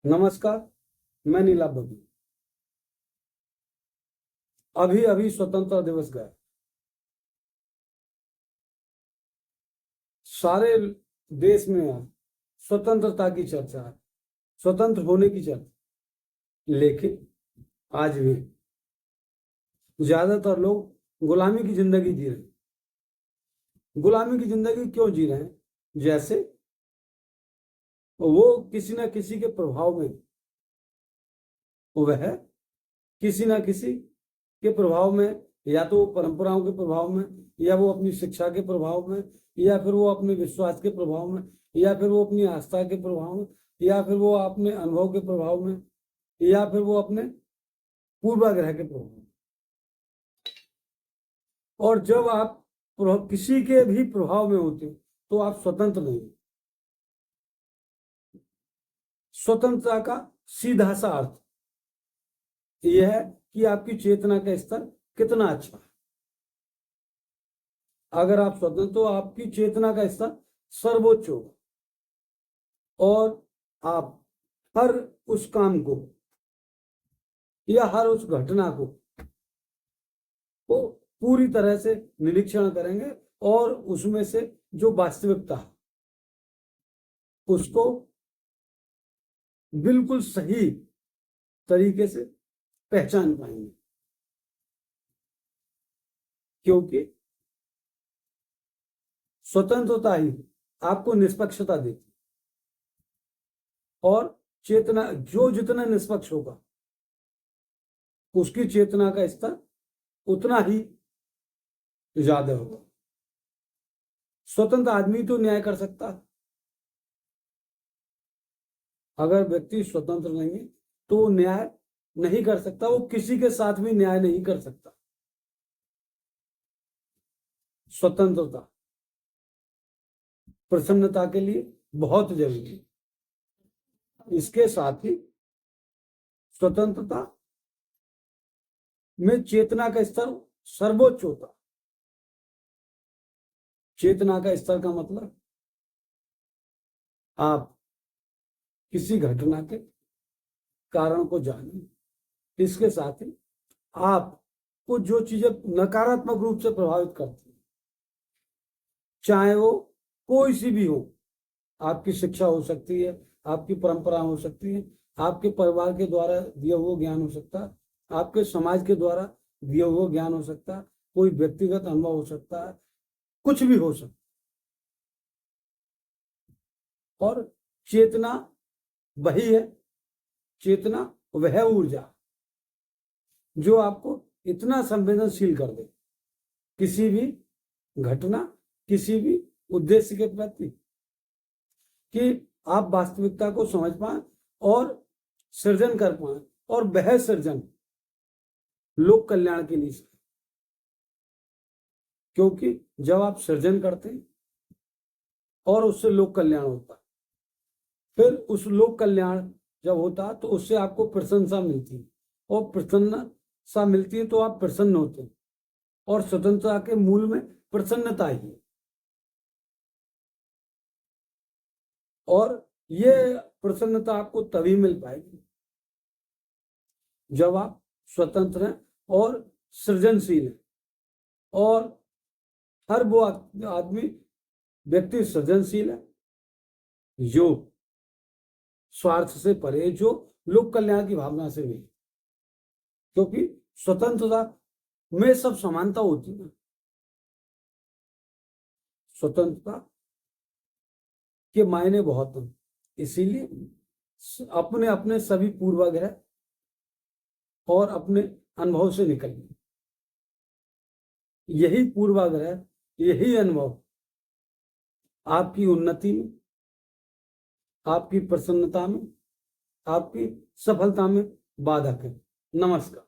नमस्कार, मैं नीला बबू। अभी अभी स्वतंत्रता दिवस गया। सारे देश में स्वतंत्रता की चर्चा है, स्वतंत्र होने की चर्चा, लेकिन आज भी ज्यादातर लोग गुलामी की जिंदगी जी रहे हैं। गुलामी की जिंदगी क्यों जी रहे हैं? जैसे वो किसी न किसी के प्रभाव में, वह किसी न किसी के प्रभाव में, या तो परंपराओं के प्रभाव में, या वो अपनी शिक्षा के प्रभाव में, या फिर वो अपने विश्वास के प्रभाव में, या फिर वो अपनी आस्था के प्रभाव में, या फिर वो अपने अनुभव के प्रभाव में, या फिर वो अपने पूर्वाग्रह के प्रभाव में। और जब आप किसी के भी प्रभाव में होते हो तो आप स्वतंत्र नहीं हो। स्वतंत्रता का सीधा सा अर्थ यह है कि आपकी चेतना का स्तर कितना अच्छा है। अगर आप स्वतंत्र तो आपकी चेतना का स्तर सर्वोच्च होगा और आप हर उस काम को या हर उस घटना को पूरी तरह से निरीक्षण करेंगे और उसमें से जो वास्तविकता है उसको बिल्कुल सही तरीके से पहचान पाएंगे, क्योंकि स्वतंत्रता ही आपको निष्पक्षता देती और चेतना जो जितना निष्पक्ष होगा उसकी चेतना का स्तर उतना ही ज्यादा होगा। स्वतंत्र आदमी तो न्याय कर सकता है। अगर व्यक्ति स्वतंत्र नहीं है तो वो न्याय नहीं कर सकता, वो किसी के साथ भी न्याय नहीं कर सकता। स्वतंत्रता प्रसन्नता के लिए बहुत जरूरी है। इसके साथ ही स्वतंत्रता में चेतना का स्तर सर्वोच्च होता। चेतना का स्तर का मतलब आप किसी घटना के कारण को जाने, इसके साथ ही आपको जो चीजें नकारात्मक रूप से प्रभावित करती है, चाहे वो कोई सी भी हो, आपकी शिक्षा हो सकती है, आपकी परंपरा हो सकती है, आपके परिवार के द्वारा दिया हुआ ज्ञान हो सकता है, आपके समाज के द्वारा दिया हुआ ज्ञान हो सकता है, कोई व्यक्तिगत अनुभव हो सकता है, कुछ भी हो सकता है। और चेतना वही है, चेतना वह ऊर्जा जो आपको इतना संवेदनशील कर दे किसी भी घटना, किसी भी उद्देश्य के प्रति, कि आप वास्तविकता को समझ पाए और सृजन कर पाए, और वह सृजन लोक कल्याण के लिए। क्योंकि जब आप सृजन करते हैं और उससे लोक कल्याण होता है, फिर उस लोक कल्याण जब होता है तो उससे आपको प्रशंसा मिलती है, और प्रसन्नता मिलती है तो आप प्रसन्न होते हैं। और स्वतंत्रता के मूल में प्रसन्नता ही है। और ये प्रसन्नता आपको तभी मिल पाएगी जब आप स्वतंत्र हैं और सृजनशील हैं। और हर वो आदमी व्यक्ति सृजनशील है जो स्वार्थ से परे, जो लोक कल्याण की भावना से नहीं। क्योंकि स्वतंत्रता में सब समानता होती है। स्वतंत्रता के मायने बहुत हैं, इसीलिए अपने अपने सभी पूर्वाग्रह और अपने अनुभव से निकलिए। यही पूर्वाग्रह, यही अनुभव आपकी उन्नति में, आपकी प्रसन्नता में, आपकी सफलता में बाधक है। नमस्कार।